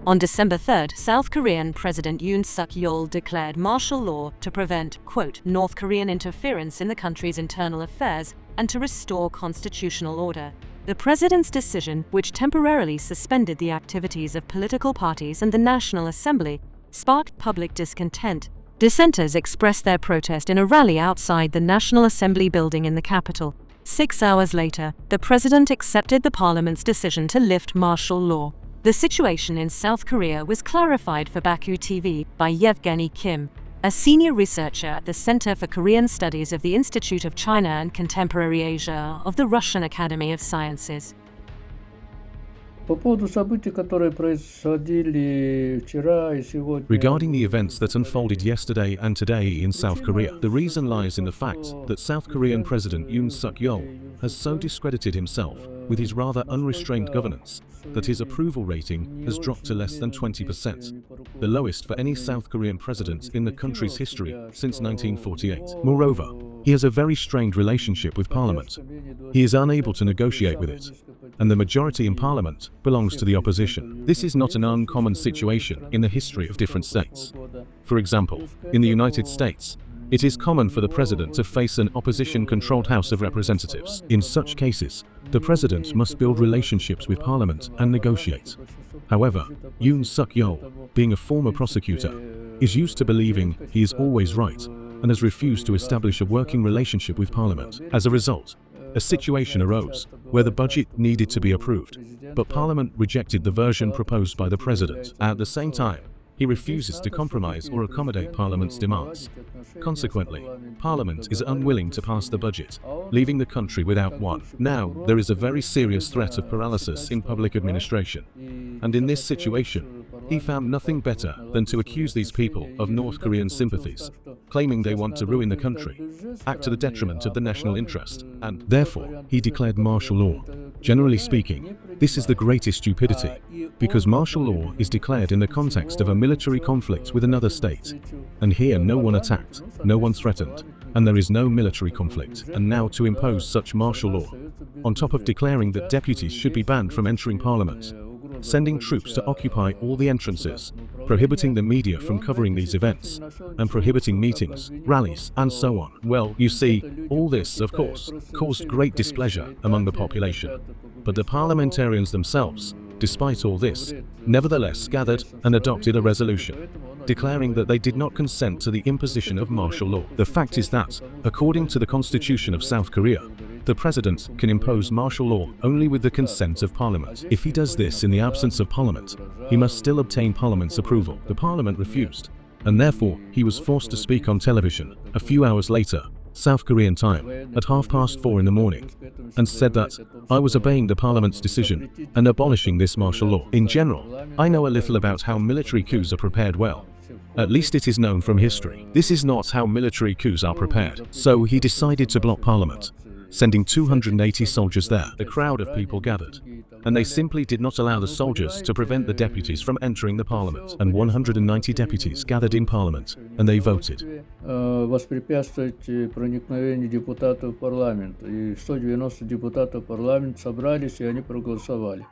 On December 3rd, South Korean President Yoon Suk-yeol declared martial law to prevent, quote, North Korean interference in the country's internal affairs and to restore constitutional order. The president's decision, which temporarily suspended the activities of political parties and the National Assembly, sparked public discontent. Dissenters expressed their protest in a rally outside the National Assembly building in the capital. 6 hours later, the president accepted the parliament's decision to lift martial law. The situation in South Korea was clarified for Baku TV by Yevgeny Kim, a senior researcher at the Center for Korean Studies of the Institute of China and Contemporary Asia of the Russian Academy of Sciences. Regarding the events that unfolded yesterday and today in South Korea, the reason lies in the fact that South Korean President Yoon Suk-yeol has so discredited himself with his rather unrestrained governance that his approval rating has dropped to less than 20%, the lowest for any South Korean president in the country's history since 1948. Moreover, he has a very strained relationship with Parliament. He is unable to negotiate with it, and the majority in Parliament belongs to the opposition. This is not an uncommon situation in the history of different states. For example, in the United States, it is common for the president to face an opposition-controlled House of Representatives. In such cases, the president must build relationships with Parliament and negotiate. However, Yoon Suk-yeol, being a former prosecutor, is used to believing he is always right and has refused to establish a working relationship with Parliament. As a result, a situation arose where the budget needed to be approved, but Parliament rejected the version proposed by the president. At the same time, he refuses to compromise or accommodate Parliament's demands. Consequently, Parliament is unwilling to pass the budget, leaving the country without one. Now, there is a very serious threat of paralysis in public administration, and in this situation, he found nothing better than to accuse these people of North Korean sympathies, claiming they want to ruin the country, act to the detriment of the national interest, and therefore, he declared martial law. Generally speaking, this is the greatest stupidity, because martial law is declared in the context of a military conflict with another state. And here no one attacked, no one threatened, and there is no military conflict. And now to impose such martial law, on top of declaring that deputies should be banned from entering Parliament, sending troops to occupy all the entrances, prohibiting the media from covering these events, and prohibiting meetings, rallies, and so on. Well, you see, all this, of course, caused great displeasure among the population. But the parliamentarians themselves, despite all this, nevertheless gathered and adopted a resolution, declaring that they did not consent to the imposition of martial law. The fact is that, according to the Constitution of South Korea, the president can impose martial law only with the consent of Parliament. If he does this in the absence of Parliament, he must still obtain Parliament's approval. The Parliament refused, and therefore he was forced to speak on television a few hours later, South Korean time, at 4:30 in the morning, and said that, "I was obeying the Parliament's decision and abolishing this martial law." In general, I know a little about how military coups are prepared well. At least it is known from history. This is not how military coups are prepared. So he decided to block Parliament, sending 280 soldiers there. A crowd of people gathered, and they simply did not allow the soldiers to prevent the deputies from entering the Parliament. And 190 deputies gathered in Parliament, and they voted. Воспрепятствовать проникновению депутатов в парламент. И 190 депутатов в парламент собрались, и они проголосовали.